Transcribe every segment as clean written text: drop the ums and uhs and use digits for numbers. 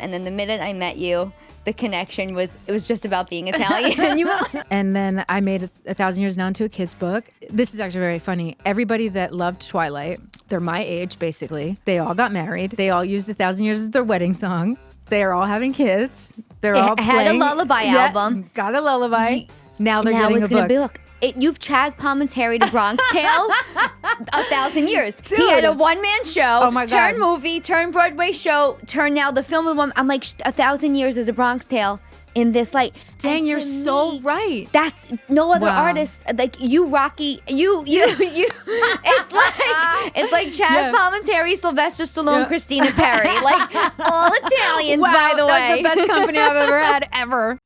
And then the minute I met you, the connection was just about being Italian. And then I made 1,000 Years Now into a kid's book. This is actually very funny. Everybody that loved Twilight, they're my age basically. They all got married. They all used 1,000 Years as their wedding song. They are all having kids. They're all had playing. a lullaby album. Got a lullaby. Now they're now getting it's a gonna book. be look. You've Chazz Palminteri to Bronx Tale, 1,000 years. Dude. He had a one-man show, Oh my God. turn movie, turn Broadway show, turn now the film of the one. I'm like, 1,000 years is a Bronx Tale in this light. Dang, And you're to so me, right. That's no other Wow. artist like you, Rocky. You. It's like Chazz Yeah. Palminteri, Sylvester Stallone, Yeah. Christina Perri, like all Italians. Wow, by the way, that's the best company I've ever had ever.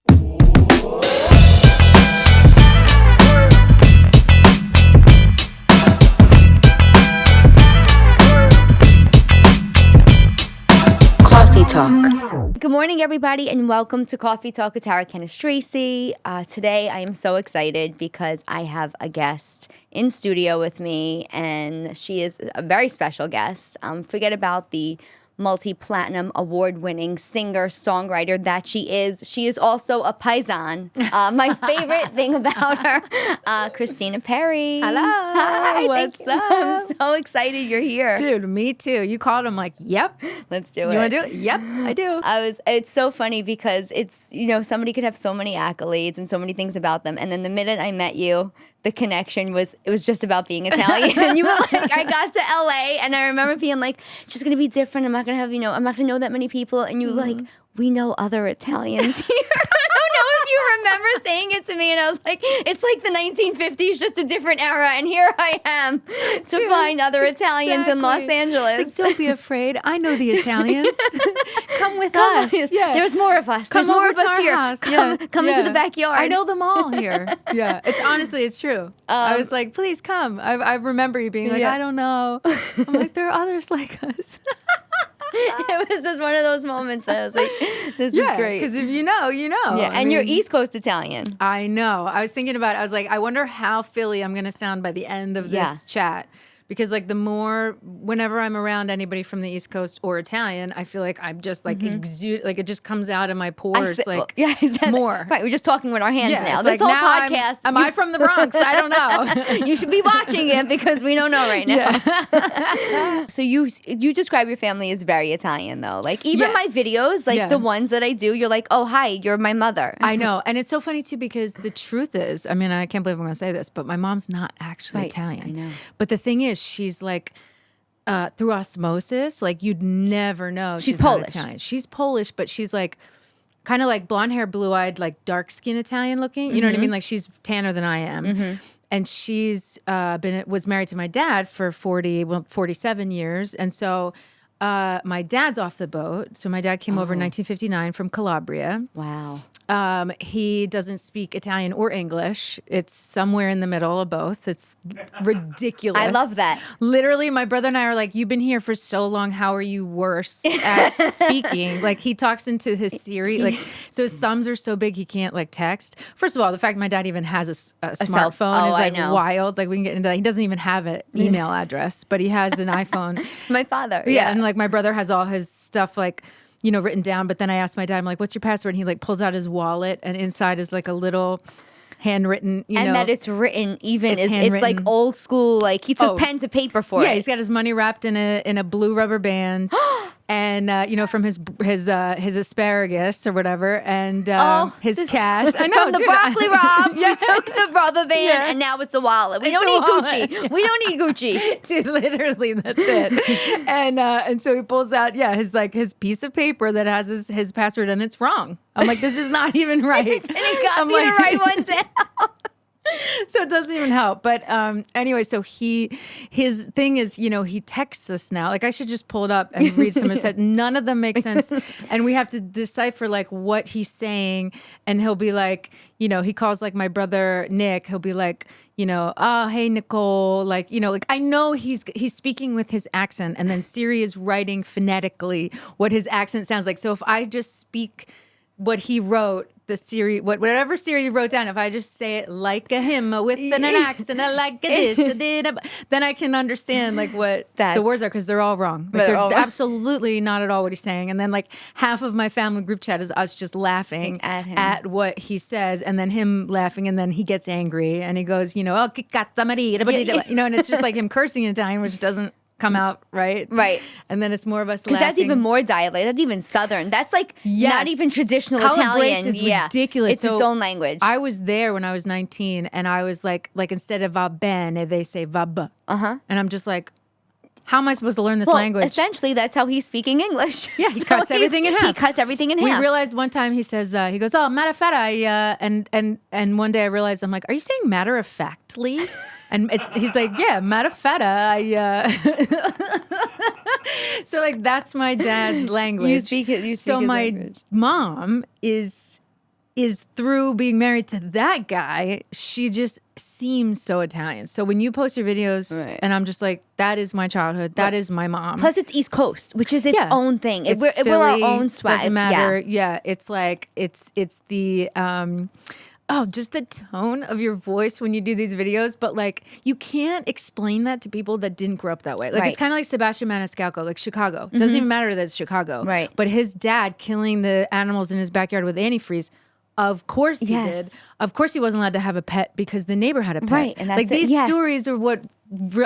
Cawfee Talk. Good morning, everybody, and welcome to Cawfee Talk with Cannistraci I. Today, I am so excited because I have a guest in studio with me, and she is a very special guest. Forget about the multi-platinum award-winning singer-songwriter that she is. She is also a paisan. My favorite thing about her, Christina Perri. Hello. Hi, What's thank you. up? I'm so excited you're here. Dude, me too. You called him like, yep. Let's do it. You want to do it? Yep, I do. It's so funny because it's, somebody could have so many accolades and so many things about them. And then the minute I met you, the connection was just about being Italian. You were like, I got to LA and I remember being like, it's just going to be different. I'm not going to have, I'm not going to know that many people. And you were like, we know other Italians here. I don't know if you remember saying it to me. And I was like, it's like the 1950s, just a different era. And here I am to find other Italians in Los Angeles. Like, don't be afraid. I know the Italians. Come with us. Yeah. There's more of us. There's Come more over of to us our here. house. Come into the backyard. I know them all here. Yeah. It's true. I was like, please come. I remember you being like, I don't know. I'm like, there are others like us. It was just one of those moments that I was like, this is great. Because if you know, you know. Yeah, and you're East Coast Italian. I know. I was thinking about it. I was like, I wonder how Philly I'm going to sound by the end of this chat. Because like whenever I'm around anybody from the East Coast or Italian, I feel like I'm just like exude, like it just comes out of my pores more. Right, we're just talking with our hands now. This This like, whole now podcast. Am I from the Bronx? I don't know. You should be watching it because we don't know right now. Yeah. So you describe your family as very Italian though. Like even my videos, like the ones that I do, you're like, oh hi, you're my mother. I know, and it's so funny too because the truth is, I mean, I can't believe I'm going to say this, but my mom's not actually Italian. I know. But the thing is, she's like through osmosis, like you'd never know she's Polish. not Italian. She's Polish, but she's like kind of like blonde hair, blue eyed, like dark skin Italian looking. You know what I mean? Like she's tanner than I am. And she's was married to my dad for 47 years. And so my dad's off the boat. So my dad came over in 1959 from Calabria. Wow. He doesn't speak Italian or English. It's somewhere in the middle of both. It's ridiculous. I love that. Literally, my brother and I are like, you've been here for so long. How are you worse at speaking? Like he talks into his Siri. Like, so his thumbs are so big he can't like text. First of all, the fact my dad even has a smartphone is like wild. Like we can get into that. He doesn't even have an email address, but he has an iPhone. My father. Yeah. And like my brother has all his stuff like, written down. But then I asked my dad, I'm like, what's your password? And he like pulls out his wallet and inside is like a little handwritten, and that it's written it's like old school, like he took pen to paper for it. Yeah, he's got his money wrapped in a blue rubber band. And from his asparagus or whatever, and his cash. I know, from the broccoli rob, we took the rubber band, and now it's a wallet. We don't need Gucci. We don't need Gucci, dude. Literally, that's it. And so he pulls out his piece of paper that has his password, and it's wrong. I'm like, this is not even right. And he got me to write one down. So it doesn't even help. But anyway, so his thing is, he texts us now. Like I should just pull it up and read some of his. None of them make sense. And we have to decipher like what he's saying. And he'll be like, he calls like my brother Nick. He'll be like, oh, hey, Nicole. Like, like I know he's speaking with his accent. And then Siri is writing phonetically what his accent sounds like. So if I just speak what he wrote the Siri, whatever Siri wrote down, if I just say it like a hymn with an accent, like a this, then I can understand like what the words are, because they're all wrong. Like, they're absolutely not at all what he's saying. And then like half of my family group chat is us just laughing at what he says, and then him laughing, and then he gets angry and he goes, you know, oh, you know, and it's just like him cursing in Italian, which doesn't come out right. And then it's more of us laughing. Because that's even more dialect. That's even Southern. That's like not even traditional Italian. Is ridiculous. It's its own language. I was there when I was 19, and I was like instead of va bene, they say va b. And I'm just like, how am I supposed to learn this language? Essentially, that's how he's speaking English. Yeah, he cuts everything in half. He cuts everything in half. We realized one time he says, he goes, oh, matter of fact, and one day I realized, I'm like, are you saying matter of factly? And he's like, yeah, matter of fact, So like that's my dad's language. You speak so his my language. mom is through being married to that guy, she just seems so Italian. So when you post your videos, and I'm just like, that is my childhood. That is my mom. Plus, it's East Coast, which is its own thing. It's we're our own swag. Doesn't matter. Yeah, it's like it's the just the tone of your voice when you do these videos. But like, you can't explain that to people that didn't grow up that way. Like it's kind of like Sebastian Maniscalco, like Chicago. It doesn't even matter that it's Chicago. Right. But his dad killing the animals in his backyard with antifreeze. Of course he did. Of course he wasn't allowed to have a pet because the neighbor had a pet. Right, and that's like these stories are what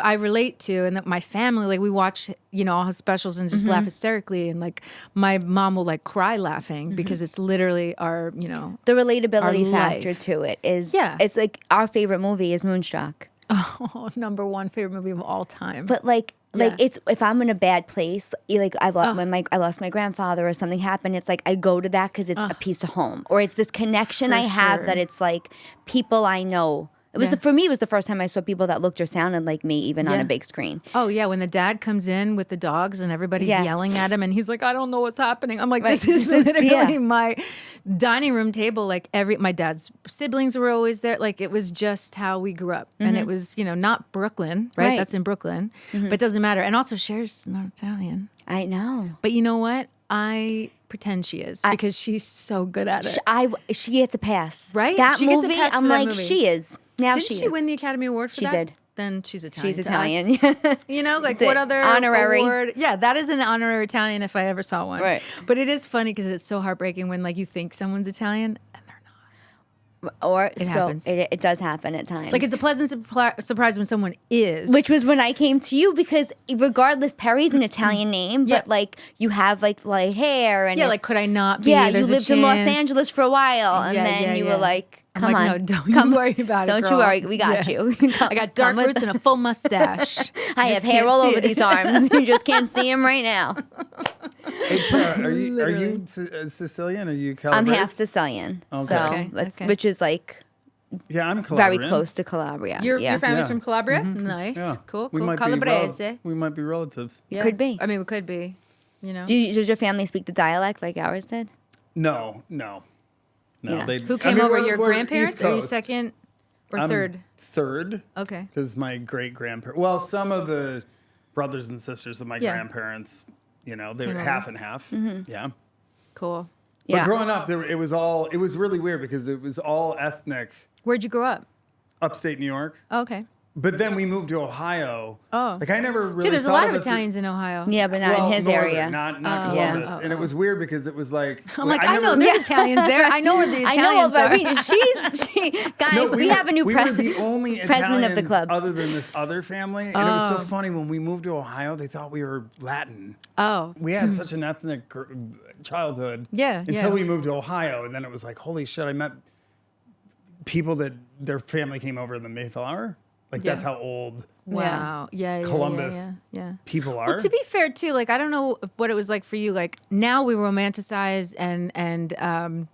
I relate to, and that my family, like we watch, you know, all his specials and just laugh hysterically, and like my mom will like cry laughing because it's literally our, you know, the relatability factor to it is. It's like our favorite movie is Moonstruck. Oh, number one favorite movie of all time. But like it's, if I'm in a bad place, like I lost my grandfather or something happened, it's like I go to that because it's a piece of home, or it's this connection I have that it's like people I know. It was for me, it was the first time I saw people that looked or sounded like me, even on a big screen. Oh yeah, when the dad comes in with the dogs and everybody's yelling at him, and he's like, "I don't know what's happening." I'm like, "This is literally my dining room table." Like my dad's siblings were always there. Like it was just how we grew up, and it was, you know, not Brooklyn, right? That's in Brooklyn, but it doesn't matter. And also, Cher's not Italian. I know, but you know what? I pretend she is because she's so good at it. She gets a pass, right? That she movie, gets a pass I'm for like, that movie. she is. Now Didn't she win the Academy Award for that? She did. Then she's Italian. She's Italian. You know, like It's what other honorary award? Yeah, that is an honorary Italian if I ever saw one. Right. But it is funny because it's so heartbreaking when like you think someone's Italian and they're not. Or it happens. It does happen at times. Like it's a pleasant surprise when someone is. Which was when I came to you, because regardless, Perri's an Italian name, but like you have like hair and like could I not be? Yeah, you There's lived in Los Angeles for a while, and then you were like, "Come on, no, don't you worry about it. Don't girl. you worry, we got you. I got dark roots and a full mustache. I have hair all over these arms. You just can't see them right now. Hey Tara, are you Sicilian? Are you Calabrese? I'm half Sicilian, which is like. Yeah, I'm Calabrian. Very close to Calabria. Your family's from Calabria? Nice. Yeah. Cool. We might Calabrese. We might be relatives. Yeah. Could be. I mean, we could be. You know. Does your family speak the dialect like ours did? No. Yeah. Who came over? Your grandparents? Or you second or third? Third. Okay. Because my great grandparents. Well, some of the brothers and sisters of my grandparents, you know, they were half and half. Yeah. Cool. But growing up, it was really weird because it was all ethnic. Where'd you grow up? Upstate New York. Oh, okay. But then we moved to Ohio. Oh. Like I never really Dude, there's a thought lot of us Italians in Ohio. Yeah, but not in his northern, area. Not Columbus. And it was weird because it was like I'm like, I know there's Italians there. I know where the Italians are. I know, but guys, we have a new we were the only president Italians of the club. other than this other family. And it was so funny when we moved to Ohio, they thought we were Latin. Oh. We had such an ethnic childhood. Yeah. Until we moved to Ohio. And then it was like, holy shit, I met people that their family came over in the Mayflower. Like that's how old Columbus people are. Well, to be fair too, like I don't know what it was like for you. Like now we romanticize and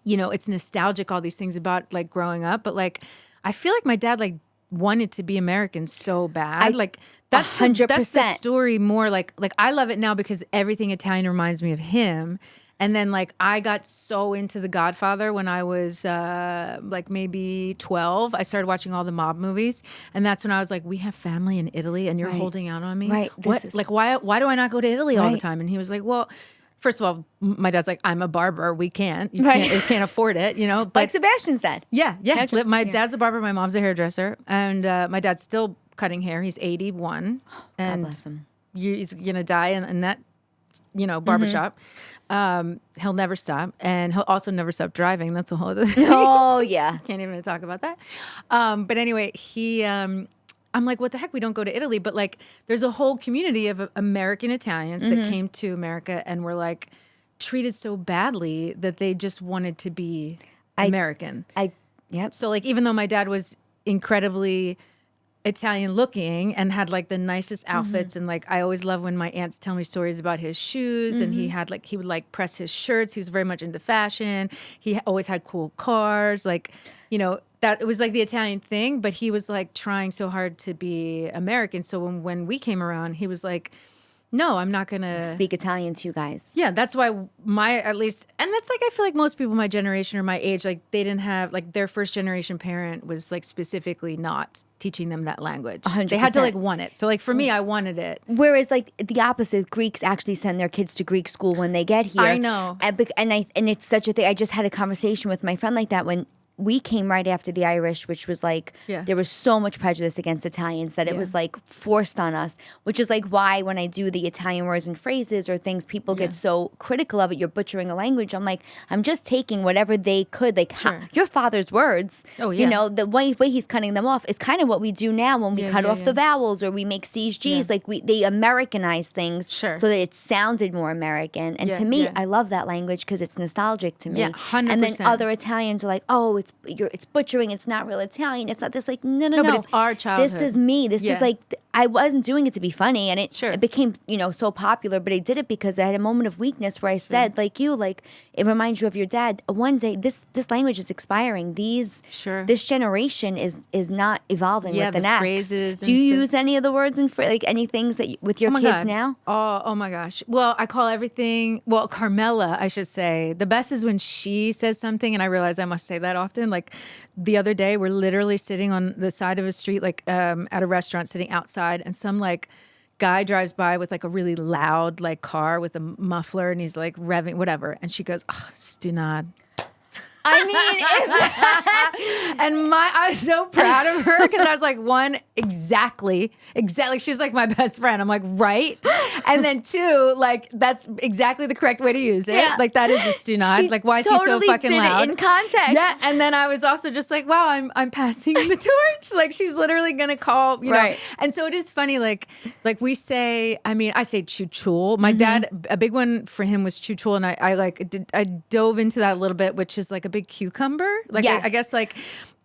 you know, it's nostalgic, all these things about like growing up. But like I feel like my dad like wanted to be American so bad. Like that's 100%. That's the story more like I love it now because everything Italian reminds me of him. And then, like, I got so into The Godfather when I was, like, maybe 12. I started watching all the mob movies. And that's when I was like, we have family in Italy, and you're holding out on me? Right. What? Like, why do I not go to Italy all the time? And he was like, well, first of all, my dad's like, I'm a barber. We can't. You can't afford it, you know. But, like Sebastian said. Yeah. My dad's a barber. My mom's a hairdresser. And my dad's still cutting hair. He's 81. And God bless him. He's going to die in that, barbershop. He'll never stop. And he'll also never stop driving. That's a whole other thing. Oh, yeah. Can't even talk about that. But anyway, I'm like, what the heck? We don't go to Italy. But like, there's a whole community of American Italians that came to America and were like treated so badly that they just wanted to be American. Yep. So like, even though my dad was incredibly Italian looking and had like the nicest outfits, and like I always love when my aunts tell me stories about his shoes, and he would like press his shirts. He was very much into fashion. He always had cool cars, like, that it was like the Italian thing, but he was like trying so hard to be American. So when we came around, he was like, no, I'm not going to speak Italian to you guys. Yeah, that's why at least, and that's like, I feel like most people my generation or my age, like they didn't have, like their first generation parent was like specifically not teaching them that language. 100%. They had to like want it. So like for me, I wanted it. Whereas like the opposite, Greeks actually send their kids to Greek school when they get here. I know. And it's such a thing. I just had a conversation with my friend like that when we came right after the Irish, which was like, there was so much prejudice against Italians that it was like forced on us, which is like why when I do the Italian words and phrases or things, people get so critical of it. You're butchering a language. I'm like, I'm just taking whatever they could, like your father's words, the way he's cutting them off is kind of what we do now when we cut off the vowels or we make C's, G's, like they Americanize things so that it sounded more American. And to me, I love that language because it's nostalgic to me. 100%. And then other Italians are like, oh, it's butchering. It's not real Italian. It's not this. Like no. But it's our childhood. This is me. This is like I wasn't doing it to be funny, and it became so popular. But I did it because I had a moment of weakness where I said, like it reminds you of your dad. One day, this language is expiring. This generation is not evolving with the next. Phrases. Do you use any of the words and like any things that with your kids now? Oh my gosh. Well, I call everything. Well, Carmela, I should say. The best is when she says something, and I realize I must say that often. Like the other day, we're literally sitting on the side of a street, like at a restaurant, sitting outside, and some like guy drives by with like a really loud like car with a muffler, and he's like revving whatever, and she goes, "Oh, stunad." I mean, and I was so proud of her because I was like, one, exactly. She's like my best friend. I'm like, right. And then two, like that's exactly the correct way to use it. Yeah. Like that is a stunad. Like why is he so fucking loud? It in context. Yeah. And then I was also just like, wow, I'm passing the torch. Like she's literally gonna call, you know. And so it is funny. Like we say, I say chuchul. My dad, a big one for him was chuchul, and I dove into that a little bit, which is like a big cucumber. Like I guess like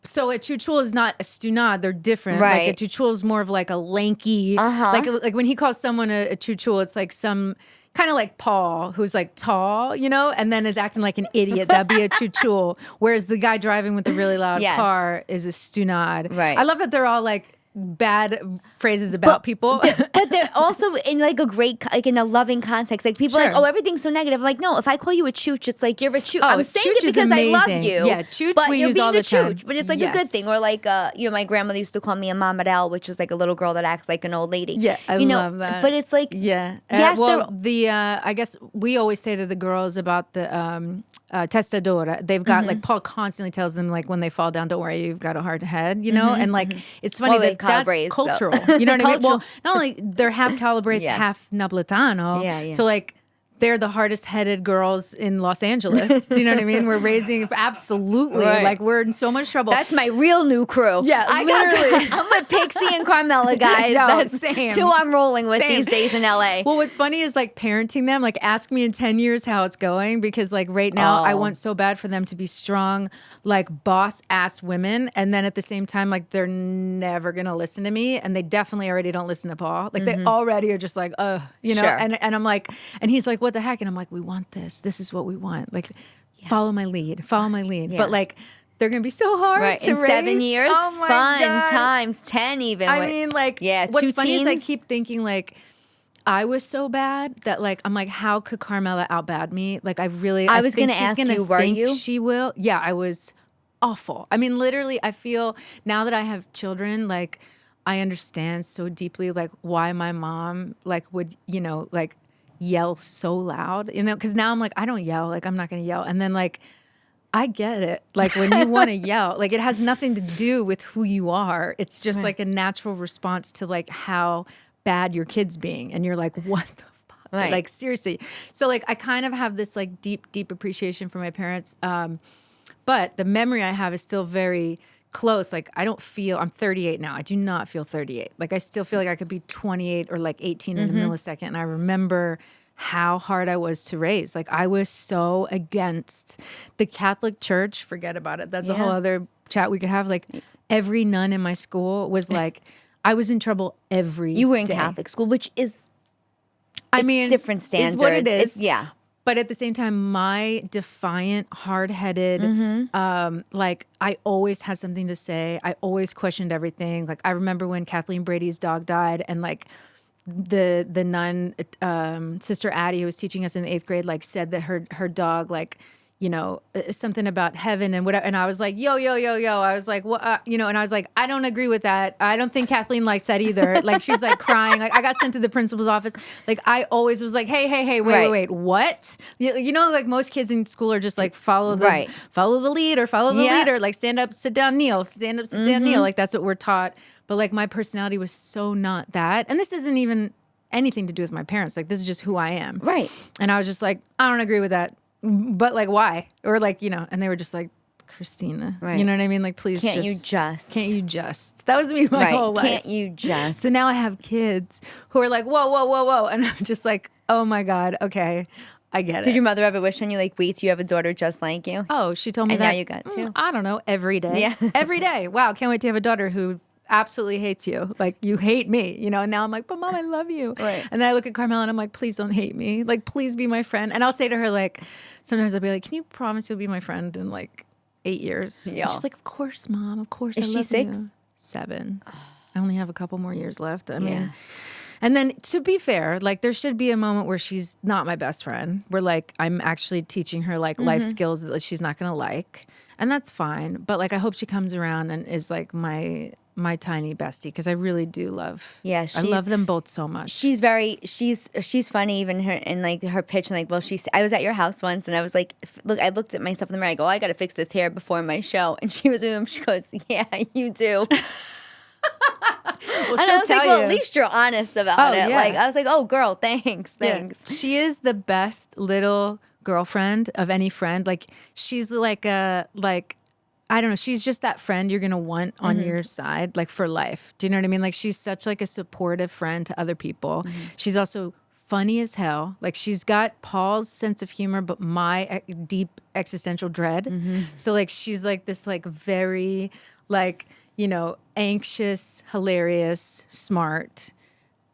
so a chuchul is not a stunad, they're different. Like a chuchul is more of like a lanky like when he calls someone a chuchul, it's like some kind of like Paul who's like tall, and then is acting like an idiot. That'd be a chuchul. Whereas the guy driving with the really loud car is a stunad. Right. I love that they're all like bad phrases about people. But they're also in like a great, like in a loving context. Like people are like, oh, everything's so negative. I'm like, no, if I call you a chooch, it's like you're a chooch. I'm saying it because I love you. Yeah, chooch but we use all the time. But it's like a good thing. Or like, my grandmother used to call me a mamarel, which is like a little girl that acts like an old lady. Yeah, I love that. But it's like, yes, I guess we always say to the girls about the testadora. They've got like Paul constantly tells them like when they fall down, don't worry, you've got a hard head, and like it's funny that that's cultural. You know what I mean? Well, not only they're half Calabrese, half Napolitano. So like they're the hardest headed girls in Los Angeles. Do you know what I mean? We're raising absolutely like we're in so much trouble. That's my real new crew. Yeah, I'm with Pixie and Carmela, guys. That's same. Who I'm rolling with these days in LA. Well, what's funny is like parenting them. Like ask me in 10 years how it's going, because like right now I want so bad for them to be strong, like boss ass women, and then at the same time like they're never gonna listen to me, and they definitely already don't listen to Paul. Like they already are just like and I'm like, and he's like, what the heck? And I'm like, we want this. This is what we want. Like, follow my lead. Yeah. But like, they're gonna be so hard to in raise. 7 years. Oh my fun God. times 10 even. I mean, like, what's funny is I keep thinking like, I was so bad that like I'm like, how could Carmela outbad me? Like, I was gonna ask you, were you? She will. Yeah, I was awful. I mean, literally, I feel now that I have children, like I understand so deeply like why my mom like would like yell so loud, because now I'm like, I don't yell, like I'm not gonna yell. And then like, I get it. Like when you want to yell, like it has nothing to do with who you are. It's just like a natural response to like how bad your kid's being. And you're like, what the fuck? Right. Like seriously. So like, I kind of have this like deep, deep appreciation for my parents. But the memory I have is still very close. Like I'm 38 now. I do not feel 38. Like I still feel like I could be 28 or like 18 in a millisecond. And I remember how hard I was to raise. Like I was so against the Catholic Church. Forget about it. That's a whole other chat we could have. Like every nun in my school was like, I was in trouble every day. You were in Catholic school, which is, different standards. Is what it is. Yeah. But at the same time, my defiant, hard-headed, like I always had something to say. I always questioned everything. Like I remember when Kathleen Brady's dog died, and like the nun, Sister Addie, who was teaching us in the 8th grade, like said that her dog, like, something about heaven and whatever. And I was like, yo. I was like, what? And I was like, I don't agree with that. I don't think Kathleen likes that either. Like she's like crying. Like I got sent to the principal's office. Like I always was like, hey, wait, what? Like most kids in school are just like follow the lead or follow the leader. Like stand up, sit down, kneel. Stand up, sit down, kneel. Like that's what we're taught. But like my personality was so not that. And this isn't even anything to do with my parents. Like this is just who I am. Right. And I was just like, I don't agree with that. But like, why? Or like, and they were just like, Christina, you know what I mean? Like, please Can't you just? That was me my whole life. Can't you just? So now I have kids who are like, whoa. And I'm just like, oh my God. Okay. I get it. Did your mother ever wish on you like, wait, you have a daughter just like you? Oh, she told me and that. Now you got two. I don't know. Every day. Yeah. Every day. Wow. Can't wait to have a daughter who absolutely hates you. Like you hate me, and now I'm like, but Mom, I love you. Right. And then I look at Carmela and I'm like, please don't hate me. Like, please be my friend. And I'll say to her, like, sometimes I'll be like, can you promise you'll be my friend in like 8 years? Yeah. And she's like, of course, Mom. Of course. Is I she love 6? You. 7. I only have a couple more years left. I mean, and then to be fair, like there should be a moment where she's not my best friend, where like I'm actually teaching her like life skills that she's not going to like. And that's fine. But like, I hope she comes around and is like my tiny bestie, because I really do love. Yeah, I love them both so much. She's funny, even her in like her pitch, and like, well, I was at your house once, and I was like, look, I looked at myself in the mirror. I go, I got to fix this hair before my show, and she was with him. She goes, yeah, you do. Well, and I was like, well, at least you're honest about it. Yeah. Like I was like, oh, girl, thanks. Yeah. She is the best little girlfriend of any friend. Like she's like I don't know. She's just that friend you're going to want on your side, like for life. Do you know what I mean? Like she's such like a supportive friend to other people. She's also funny as hell. Like she's got Paul's sense of humor, but my deep existential dread. So like, she's like this like very like, anxious, hilarious, smart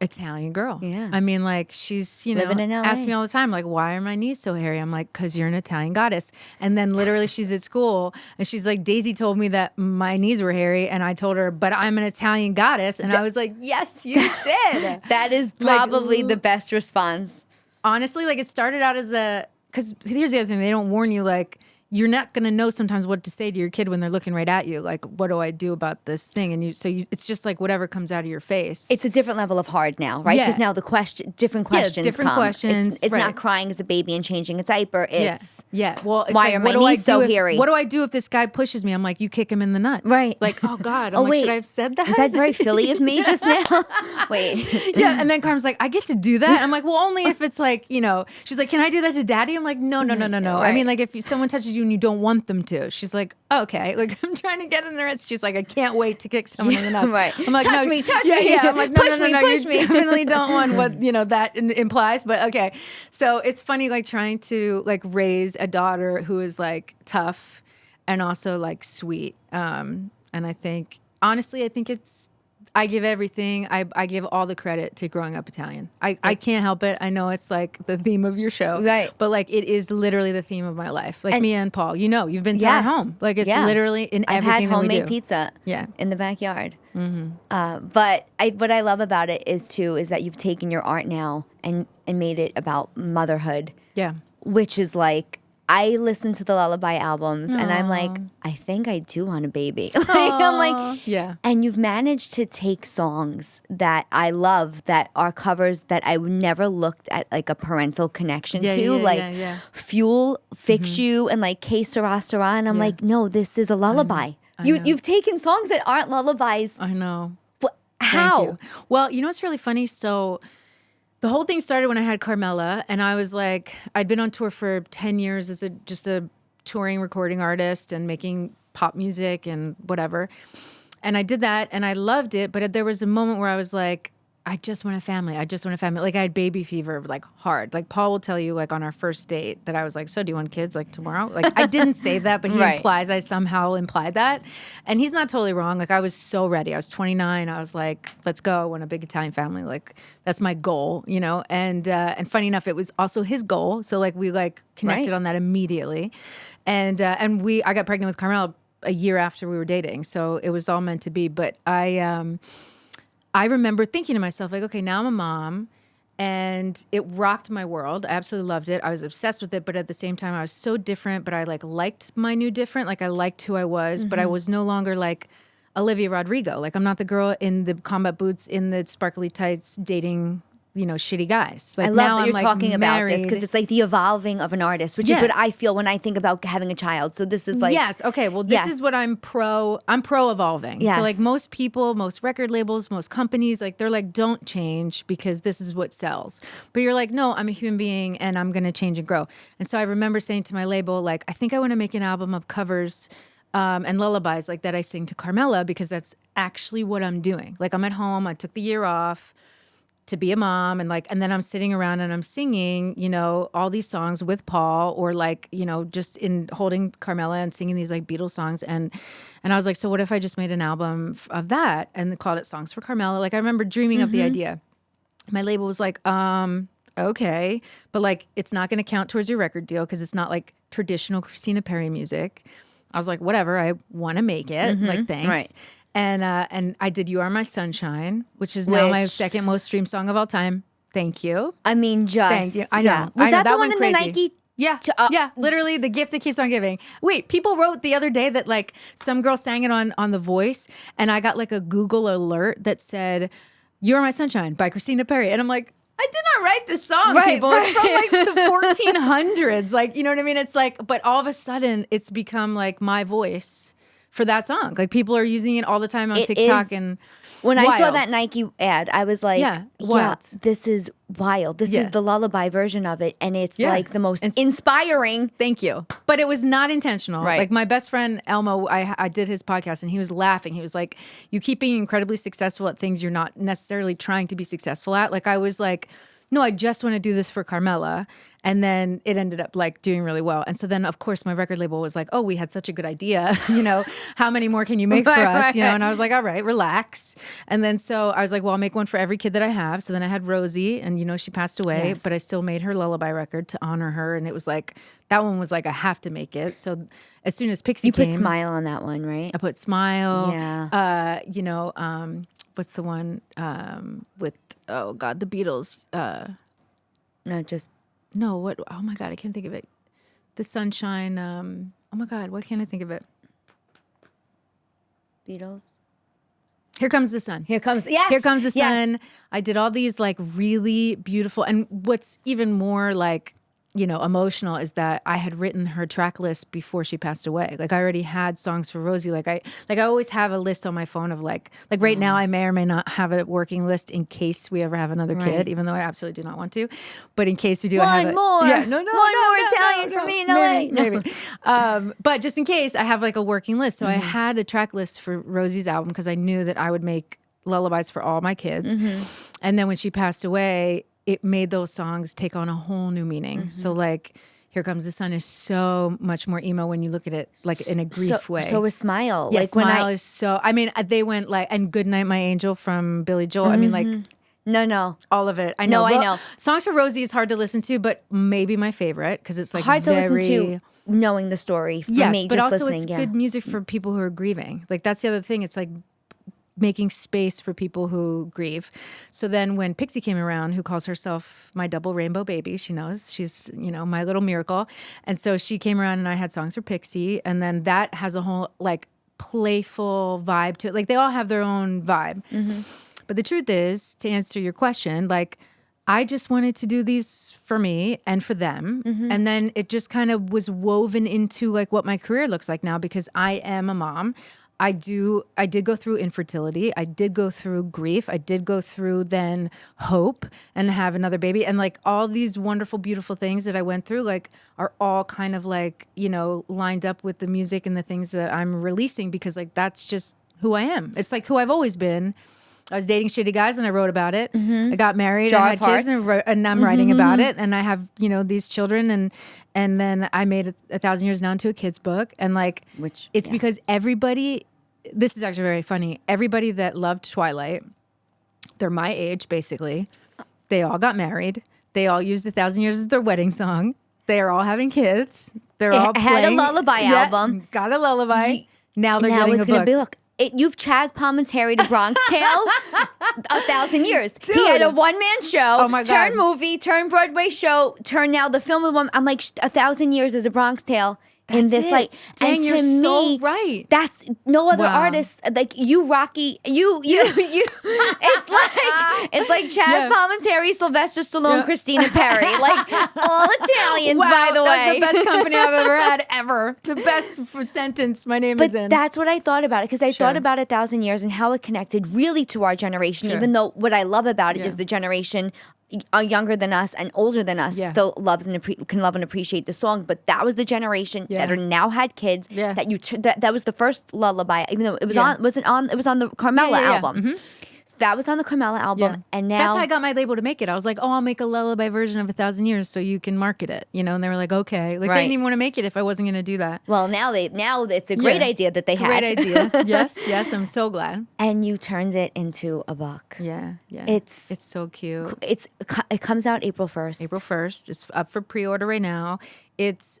Italian girl. Yeah. I mean, like she's, living in LA. Ask me all the time, like, why are my knees so hairy? I'm like, because you're an Italian goddess. And then literally she's at school and she's like, Daisy told me that my knees were hairy. And I told her, but I'm an Italian goddess. And I was like, yes, you did. That is probably the best response. Honestly, like it started out as because here's the other thing. They don't warn you, like, you're not going to know sometimes what to say to your kid when they're looking right at you. Like, what do I do about this thing? And it's just like whatever comes out of your face. It's a different level of hard now, right? Because now different questions different come. questions. It's not crying as a baby and changing a diaper. It's Well, it's why like, are my knees so hairy? What do I do if this guy pushes me? I'm like, you kick him in the nuts. Right. Like, oh God. I'm like, should I have said that? Is that very Philly of me just now? Wait. Yeah. And then Carmen's like, I get to do that. I'm like, well, only if it's like, she's like, can I do that to Daddy? I'm like, no. Right. I mean, like if someone touches you and you don't want them to. She's like, oh, okay. Like I'm trying to get in there. She's like, I can't wait to kick someone in the nuts. Right. I'm like, touch me. Yeah. I'm like, no, push me. You definitely don't want what that implies. But okay. So it's funny, like trying to like raise a daughter who is like tough and also like sweet. And I think honestly, I give everything. I give all the credit to growing up Italian. I can't help it. I know it's like the theme of your show. Right. But like it is literally the theme of my life. Like me and Paul, you've been to our home. Like it's literally in everything that we do. I've had homemade pizza in the backyard. But what I love about it is that you've taken your art now and made it about motherhood. Yeah. Which is like, I listen to the Lullaby albums and I'm like, I think I do want a baby. I'm like, yeah. And you've managed to take songs that I love that are covers that I never looked at like a parental connection to, Fuel, Fix You, and like Que Sera Sera. And I'm like, no, this is a lullaby. You've taken songs that aren't lullabies. I know. How? Well, you know what's really funny? So the whole thing started when I had Carmela, and I was like, I'd been on tour for 10 years as just a touring recording artist and making pop music and whatever. And I did that and I loved it. But there was a moment where I was like, I just want a family. I just want a family. Like I had baby fever, like hard. Like Paul will tell you like on our first date that I was like, so do you want kids like tomorrow? Like I didn't say that, but he implies I somehow implied that. And he's not totally wrong. Like I was so ready. I was 29. I was like, let's go. I want a big Italian family. Like that's my goal, you know? And funny enough, it was also his goal. So like we like connected on that immediately. And I got pregnant with Carmela a year after we were dating. So it was all meant to be. But I remember thinking to myself, like, okay, now I'm a mom, and it rocked my world. I absolutely loved it. I was obsessed with it, but at the same time, I was so different, but I, like, liked my new different. Like, I liked who I was, but I was no longer, like, Olivia Rodrigo. Like, I'm not the girl in the combat boots, in the sparkly tights, dating, you know, shitty guys. Like, I love that you're talking about this because it's like the evolving of an artist, which is what I feel when I think about having a child. So this is like okay. Well, this is what I'm pro evolving. Yes. So like most people, most record labels, most companies, like they're like, don't change because this is what sells. But you're like, no, I'm a human being and I'm gonna change and grow. And so I remember saying to my label, like, I think I want to make an album of covers and lullabies like that I sing to Carmela because that's actually what I'm doing. Like I'm at home. I took the year off to be a mom and then I'm sitting around and I'm singing, you know, all these songs with Paul or like, you know, just in holding Carmela and singing these like Beatles songs. And I was like, so what if I just made an album of that and called it Songs for Carmela? Like I remember dreaming of the idea. My label was like, okay, but like, it's not going to count towards your record deal because it's not like traditional Christina Perri music. I was like, whatever, I want to make it. Like, thanks. Right. And I did You Are My Sunshine, which is now my second most streamed song of all time. Thank you. I mean, Thank you. I know. Yeah. Was that the one in crazy. the Nike? Yeah. Yeah. Literally the gift that keeps on giving. Wait, people wrote the other day that like some girl sang it on The Voice and I got like a Google alert that said, You Are My Sunshine by Christina Perri. And I'm like, I did not write this song, people. It's from like the 1400s. Like, you know what I mean? It's like, but all of a sudden it's become like my voice for that song. Like people are using it all the time on TikTok and when I saw that Nike ad, I was like, yeah, this is wild. This is the lullaby version of it. And it's like the most inspiring. Thank you. But it was not intentional. Right. Like my best friend, Elmo, I did his podcast and he was laughing. He was like, you keep being incredibly successful at things you're not necessarily trying to be successful at. Like I was like, no, I just want to do this for Carmela. And then it ended up like doing really well. And so then of course my record label was like, oh, we had such a good idea. You know, how many more can you make for us? You know, and I was like, all right, relax. And then so I was like, well, I'll make one for every kid that I have. So then I had Rosie and you know, she passed away, but I still made her lullaby record to honor her. And it was like, that one was like, I have to make it. So as soon as Pixie came. You put Smile on that one, right? I put Smile. Yeah. You know, what's the one with, oh God, the Beatles. No, what? Oh my God, I can't think of it. The Sunshine. Oh my God, why can't I think of it? Beatles. Here Comes the Sun. Here Comes the Sun. Yes. I did all these like really beautiful, and what's even more like, you know, emotional is that I had written her track list before she passed away. Like I already had songs for Rosie. Like I always have a list on my phone of like right now I may or may not have a working list in case we ever have another kid, even though I absolutely do not want to. But in case we do, I have it. Yeah, one more Italian for me in LA. Maybe. But just in case, I have like a working list. So I had a track list for Rosie's album because I knew that I would make lullabies for all my kids. And then when she passed away, it made those songs take on a whole new meaning. So like, Here Comes the Sun is so much more emo when you look at it like in a grief way. So was Smile. Yeah, like Smile is so, I mean, they went like, and Goodnight My Angel from Billy Joel. I mean like. No. All of it. I know. I know. Songs for Rosie is hard to listen to, but maybe my favorite because it's like hard to listen to knowing the story for me, but just also listening. it's good music for people who are grieving. Like that's the other thing. It's like making space for people who grieve. So then when Pixie came around, who calls herself my double rainbow baby, she knows she's, my little miracle. And so she came around and I had songs for Pixie. And then that has a whole like playful vibe to it. Like they all have their own vibe. Mm-hmm. But the truth is, to answer your question, like I just wanted to do these for me and for them. Mm-hmm. And then it just kind of was woven into like what my career looks like now, because I am a mom. I did go through infertility. I did go through grief. I did go through then hope and have another baby. And like all these wonderful, beautiful things that I went through, like are all kind of like, lined up with the music and the things that I'm releasing, because like, that's just who I am. It's like who I've always been. I was dating shitty guys and I wrote about it. Mm-hmm. I got married, I had kids, and I'm writing about it. And I have, these children, and then I made 1,000 Years Now into a kid's book. And like, because everybody, this is actually very funny. Everybody that loved Twilight, they're my age, basically. They all got married. They all used 1,000 Years as their wedding song. They are all having kids. They're all playing. Had a lullaby album. Got a lullaby. Now they're getting a book. Be a book. You've Chazz Palminteri to Bronx Tale, 1,000 Years. Dude. He had a one-man show, oh my God. Turn movie, turn Broadway show, turn now the film of one. I'm like, 1,000 Years is a Bronx Tale. In this like, dang, and you're to me, so right. That's no other artist like you, Rocky. You. It's like Chazz Palminteri, Sylvester Stallone, Christina Perri, like all Italians. By the way, that's the best company I've ever had ever. The best sentence my name is in. But that's what I thought about it, because I thought about 1,000 Years and how it connected really to our generation. Even though what I love about it is the generation younger than us and older than us still loves and can love and appreciate the song, but that was the generation that are now had kids that was the first lullaby, even though it was it was on the Carmela album. Mm-hmm. So that was on the Carmela album, and now that's how I got my label to make it. I was like, I'll make a lullaby version of 1,000 Years so you can market it, and they were like, okay, like they didn't even want to make it if I wasn't going to do that. Well, now it's a great idea that they had. Great idea. yes, I'm so glad. And you turned it into a book. Yeah. It's so cute. It comes out April 1st. April 1st. It's up for pre-order right now. It's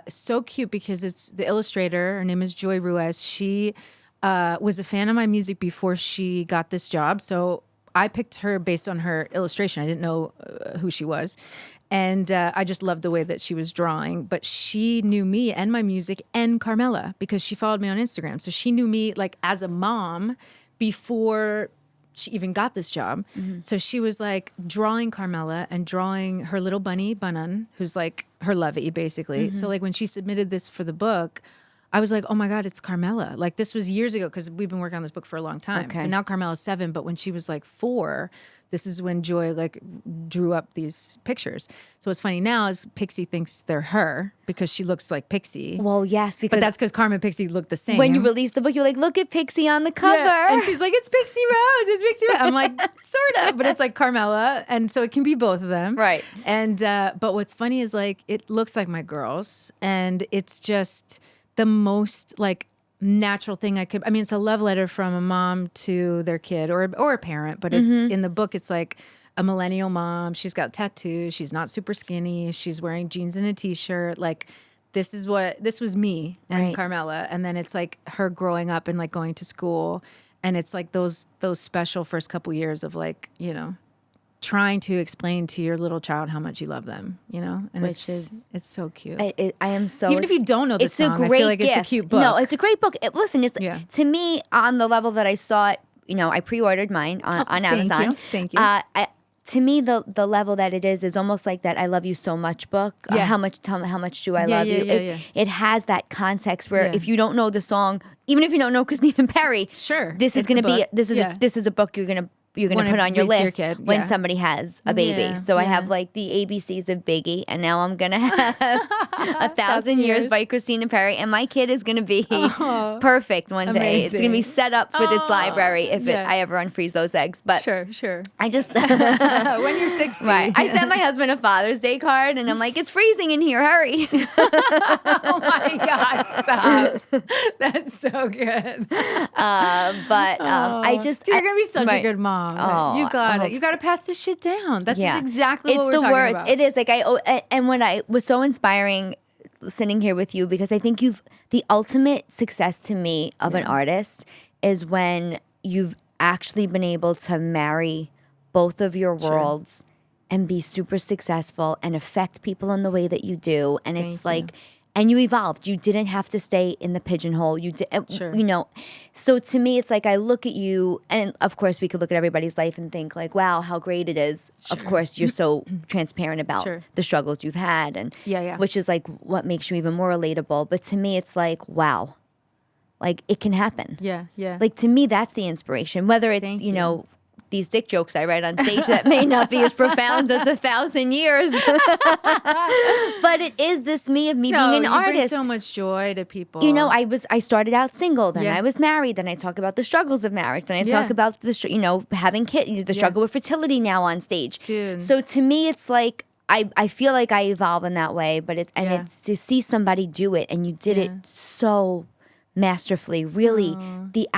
so cute because it's the illustrator. Her name is Joy Ruiz. She was a fan of my music before she got this job. So I picked her based on her illustration. I didn't know who she was. And I just loved the way that she was drawing. But she knew me and my music and Carmela because she followed me on Instagram. So she knew me like as a mom before she even got this job. Mm-hmm. So she was like drawing Carmela and drawing her little bunny, Banan, who's like her lovey, basically. Mm-hmm. So like when she submitted this for the book, I was like, oh my God, it's Carmela. Like this was years ago because we've been working on this book for a long time. Okay. So now Carmela's 7, but when she was like 4, this is when Joy like drew up these pictures. So what's funny now is Pixie thinks they're her because she looks like Pixie. Well, yes, because but that's because Carmen and Pixie look the same. When you released the book, you're like, look at Pixie on the cover. Yeah. And she's like, it's Pixie Rose, it's Pixie Rose. I'm like, sort of, but it's like Carmela. And so it can be both of them. Right. And, but what's funny is like, it looks like my girls and it's just the most like natural thing I could. I mean, it's a love letter from a mom to their kid or a parent, but it's in the book. It's like a millennial mom. She's got tattoos. She's not super skinny. She's wearing jeans and a t-shirt. Like this was me and Carmela. And then it's like her growing up and like going to school. And it's like those special first couple years of like, trying to explain to your little child how much you love them, and it's so cute. I am so even if you don't know the song, I feel like gift. It's a cute book. No, it's a great book. Listen, it's to me on the level that I saw it. I pre-ordered mine on Amazon. Thank you. To me, the level that it is almost like that "I love you so much" book. How much do I love you? It has that context where if you don't know the song, even if you don't know Christina Perri, sure, this is going to be this is a book you're going to put on your list when somebody has a baby. I have like the ABCs of Biggie, and now I'm gonna have 1,000 Years by Christina Perri, and my kid is gonna be perfect one day. It's gonna be set up for its library if I ever unfreeze those eggs. But sure. I just when you're 60, right? I sent my husband a Father's Day card, and I'm like, it's freezing in here. Hurry! Oh my God, stop! That's so good. I just you're gonna be such a good mom. Oh, you got it. You got to pass this shit down. That's exactly what we're talking about. It's the words. It is like and when I was so inspiring sitting here with you because I think the ultimate success to me of an artist is when you've actually been able to marry both of your worlds and be super successful and affect people in the way that you do. And it's like, and you evolved. You didn't have to stay in the pigeonhole. You did, you know. So to me, it's like I look at you, and of course, we could look at everybody's life and think like, "Wow, how great it is." Of course, you're so transparent about the struggles you've had, and which is like what makes you even more relatable. But to me, it's like, wow, like it can happen. Yeah. Like to me, that's the inspiration. Whether it's you know. These dick jokes I write on stage that may not be as profound as 1,000 years. But it is this me of me being an artist. Bring so much joy to people. You know, I started out single, then I was married, then I talk about the struggles of marriage, then I talk about the having kids, the struggle with fertility now on stage. Dude. So to me, it's like I feel like I evolve in that way, but it's to see somebody do it, and you did it so masterfully. Really, the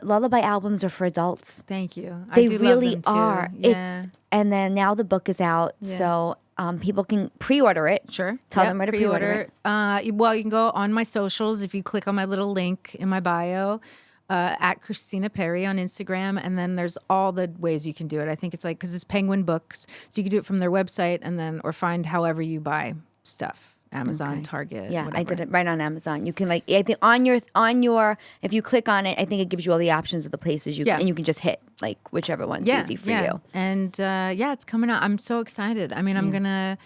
lullaby albums are for adults. Thank you. They I do really love them too. are. Yeah. And then now the book is out, so people can pre-order it. Sure. Tell them where to pre-order it. Well, you can go on my socials if you click on my little link in my bio. At Christina Perri on Instagram, and then there's all the ways you can do it. I think it's like, because it's Penguin Books, so you can do it from their website, and then or find however you buy stuff. Amazon, Target. Yeah, whatever. I did it right on Amazon. You can I think on your if you click on it, I think it gives you all the options of the places you and you can just hit like whichever one's easy for you. And it's coming out. I'm so excited. I mean, I'm gonna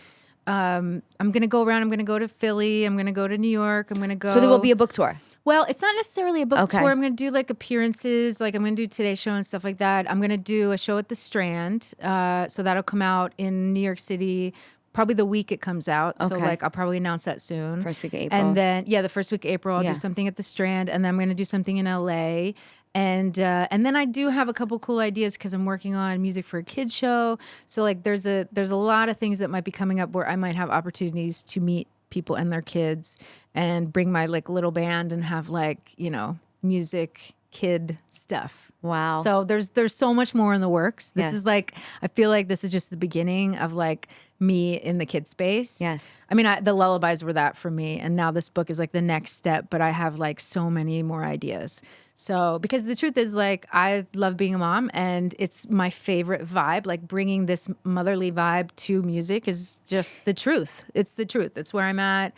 go around. I'm gonna go to Philly. I'm gonna go to New York. I'm gonna go. So there will be a book tour. Well, it's not necessarily a book tour. I'm going to do like appearances, like I'm going to do Today Show and stuff like that. I'm going to do a show at the Strand. So that'll come out in New York City probably the week it comes out. So like I'll probably announce that soon. First week of April. And then the first week of April I'll do something at the Strand, and then I'm going to do something in LA. And then I do have a couple cool ideas because I'm working on music for a kids show. So like there's a lot of things that might be coming up where I might have opportunities to meet people and their kids and bring my like little band and have like, you know, music kid stuff. Wow. So there's so much more in the works. This is like, I feel like this is just the beginning of like me in the kid space. Yes. I mean, the lullabies were that for me. And now this book is like the next step, but I have like so many more ideas. So, because the truth is like, I love being a mom and it's my favorite vibe. Like bringing this motherly vibe to music is just the truth. It's the truth. It's where I'm at.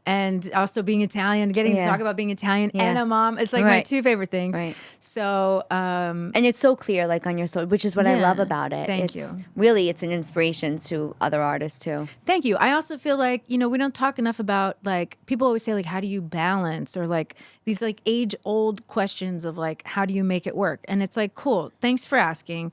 And also being Italian, getting to talk about being Italian and a mom. It's like my two favorite things. Right. So, and it's so clear like on your soul, which is what I love about it. Thank you. Really, it's an inspiration to other artists too. Thank you. I also feel like, you know, we don't talk enough about like, people always say like, how do you balance, or like these like age old questions of like, how do you make it work? And it's like, cool. Thanks for asking.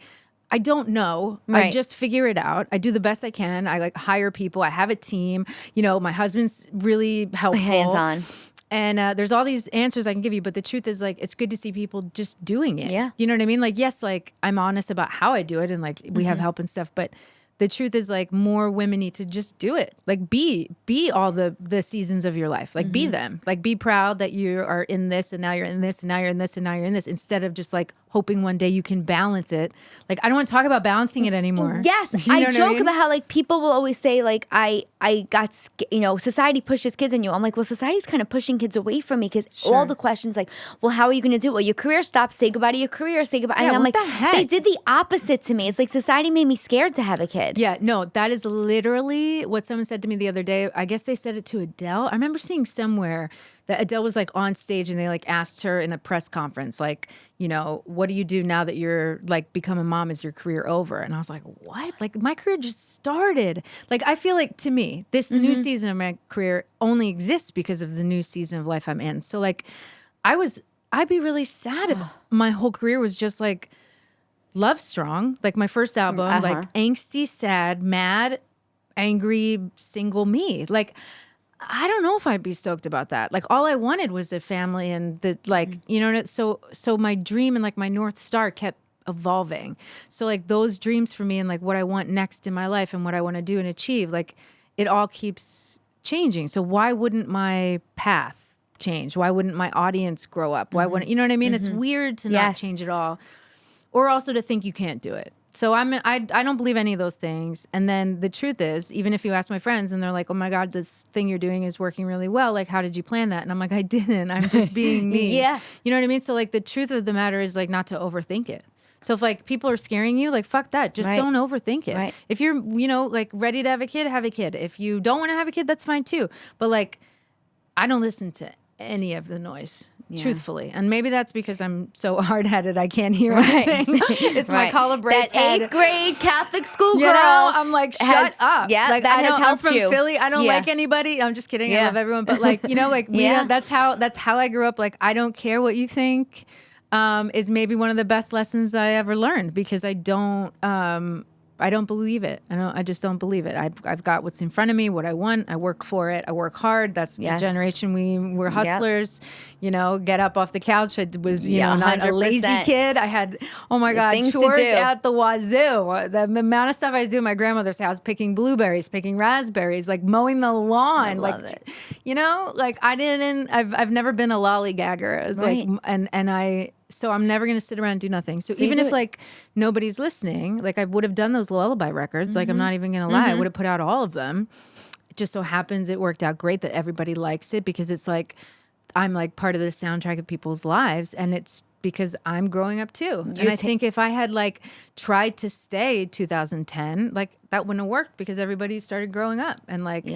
I don't know. Right. I just figure it out. I do the best I can. I like hire people. I have a team. You know, my husband's really helpful. Hands on. And there's all these answers I can give you, but the truth is like, it's good to see people just doing it. Yeah. You know what I mean? Like, yes, like I'm honest about how I do it and like we have help and stuff, but the truth is like more women need to just do it. Like be all the seasons of your life. Like be them. Like be proud that you are in this and now you're in this and now you're in this and now you're in this, instead of just like hoping one day you can balance it. Like I don't want to talk about balancing it anymore. Yes. You know I joke about how like people will always say like I got, you know, society pushes kids on you. I'm like, well, society's kind of pushing kids away from me because all the questions like, well, how are you going to do it? Well, your career stops. Say goodbye to your career. Say goodbye. Yeah, and I'm what like, the heck? they did the opposite to me. It's like society made me scared to have a kid. Yeah, no, that is literally what someone said to me the other day. I guess they said it to Adele. I remember seeing somewhere that Adele was like on stage and they like asked her in a press conference, like, you know, what do you do now that you're like become a mom? Is your career over? And I was like, what? Like my career just started. Like I feel like to me, this new season of my career only exists because of the new season of life I'm in. So like I'd be really sad if my whole career was just like Love Strong, like my first album, like angsty, sad, mad, angry, single me. Like, I don't know if I'd be stoked about that. Like, all I wanted was a family and the like, you know. So my dream and like my North Star kept evolving. So like those dreams for me and like what I want next in my life and what I want to do and achieve, like it all keeps changing. So why wouldn't my path change? Why wouldn't my audience grow up? Why wouldn't, you know what I mean? It's weird to not change at all. Or also to think you can't do it. So I don't believe any of those things. And then the truth is, even if you ask my friends and they're like, oh my God, this thing you're doing is working really well. Like, how did you plan that? And I'm like, I didn't. I'm just being me. Yeah. You know what I mean? So like the truth of the matter is like not to overthink it. So if like people are scaring you, like fuck that. Just don't overthink it. Right. If you're, like ready to have a kid, have a kid. If you don't want to have a kid, that's fine too. But like, I don't listen to any of the noise. Yeah. Truthfully. And maybe that's because I'm so hard-headed I can't hear anything. It's my collar brace that 8th grade Catholic school girl. I'm like, shut up. Yeah, like, that has helped I'm from you. Philly. I don't like anybody. I'm just kidding. I love everyone. But like, like that's how I grew up. Like, I don't care what you think is maybe one of the best lessons I ever learned, because I don't believe it. I just don't believe it. I've got what's in front of me, what I want. I work for it. I work hard. That's the generation we were hustlers. Get up off the couch. I was, not a lazy kid. I had, oh my God, chores at the wazoo. The amount of stuff I do at my grandmother's house, picking blueberries, picking raspberries, like mowing the lawn. I love it. Like I've never been a lollygagger. It's like, so I'm never going to sit around and do nothing. So even if like nobody's listening, like I would have done those lullaby records. Like I'm not even going to lie. I would have put out all of them. It just so happens it worked out great that everybody likes it, because it's like I'm like part of the soundtrack of people's lives, and it's because I'm growing up too. And I think if I had like tried to stay 2010, like that wouldn't have worked, because everybody started growing up. And like,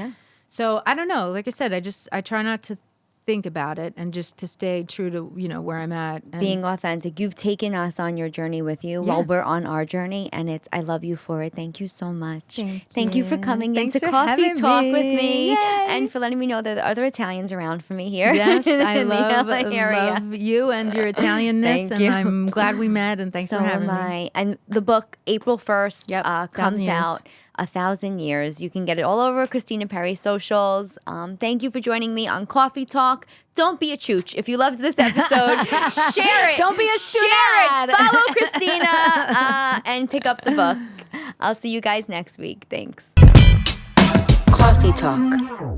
so I don't know. Like I said, I try not to think about it, and just to stay true to where I'm at, and being authentic. You've taken us on your journey with you while we're on our journey, and I love you for it. Thank you so much. Thank you for coming into Cawfee Talk with me. Yay. And for letting me know that there are other Italians around for me here. Yes, I love you and your Italianness, and I'm glad we met, and thanks for having me. And the book April 1st comes out. 1,000 years. You can get it all over Christina Perri socials. Thank you for joining me on Cawfee Talk. Don't be a chooch. If you loved this episode, share it. Don't be a share it. Follow Christina and pick up the book. I'll see you guys next week. Thanks. Cawfee Talk.